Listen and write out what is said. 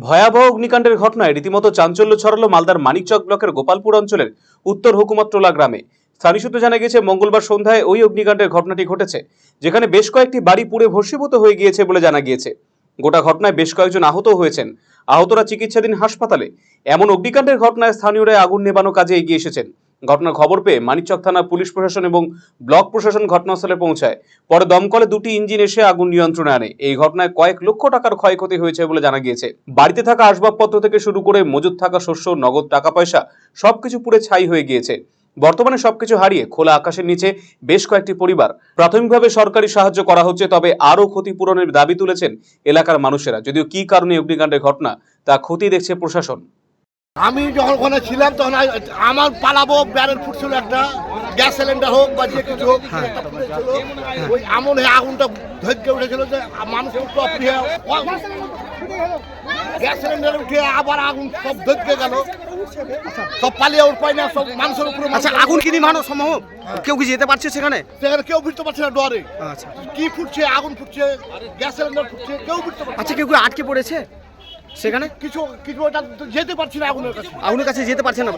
ভয়াবহ অগ্নিকাণ্ডের ঘটনায় রীতিমতো চাঞ্চল্য ছড়ালো মালদার মানিকচক ব্লকের গোপালপুর অঞ্চলের উত্তর হুকুমতটোলা গ্রামে। স্থানীয় সূত্রে জানা গেছে, মঙ্গলবার সন্ধ্যায় ওই অগ্নিকাণ্ডের ঘটনাটি ঘটেছে, যেখানে বেশ কয়েকটি বাড়ি পুড়ে ভস্মীভূত হয়ে গিয়েছে বলে জানা গিয়েছে। গোটা ঘটনায় বেশ কয়েকজন আহত হয়েছেন। আহতরা চিকিৎসাধীন হাসপাতালে। এমন অগ্নিকাণ্ডের ঘটনায় স্থানীয়রা আগুন নেভানো কাজে এগিয়ে এসেছেন। ঘটনার খবর পেয়ে মানিকচক থানা পুলিশ প্রশাসন এবং ব্লক প্রশাসন ঘটনাস্থলে পৌঁছায়। পরে দমকলে 2টি ইঞ্জিন এসে আগুন নিয়ন্ত্রণে আনে। এই ঘটনায় কয়েক লক্ষ টাকার ক্ষয়ক্ষতি হয়েছে বলে জানা গিয়েছে। বাড়িতে থাকা আসবাবপত্র থেকে শুরু করে মজুদ থাকা শস্য, নগদ টাকা পয়সা সবকিছু পুড়ে ছাই হয়ে গিয়েছে। বর্তমানে সবকিছু হারিয়ে খোলা আকাশের নিচে বেশ কয়েকটি পরিবার। প্রাথমিকভাবে সরকারি সাহায্য করা হচ্ছে, তবে আরও ক্ষতিপূরণের দাবি তুলেছেন এলাকার মানুষেরা। যদিও কি কারণে অগ্নিকাণ্ডের ঘটনা তা খতিয়ে দেখছে প্রশাসন। আমি যখন ওখানে ছিলাম তখন আমার পালাবো ব্যারেল ফুটছিল, একটা গ্যাস সিলিন্ডার হোক বা যে কিছু হোক, একটা ফুটেছিল। ওই এমন আগুনটা ধৈর্য উঠেছিল যে মানুষ গ্যাস সিলিন্ডার উঠে আবার আগুন সব ধৈর্য গেল, সব পালিয়ে উঠপাই না, সব মানুষের উপরে। আচ্ছা, আগুন কি নিভানো সম্ভব? কেউ কি যেতে পারছে সেখানে? সেখানে কেউ বুঝতে পারছে না, ডরে। আচ্ছা, কি ফুটছে, আগুন ফুটছে, গ্যাস সিলিন্ডার ফুটছে, কেউ বুঝতে পারছে। আচ্ছা, কেউ আটকে পড়েছে সেখানে? কিছু কিছু ওটা যেতে পারছি না, আগুনের কাছে যেতে পারছে না।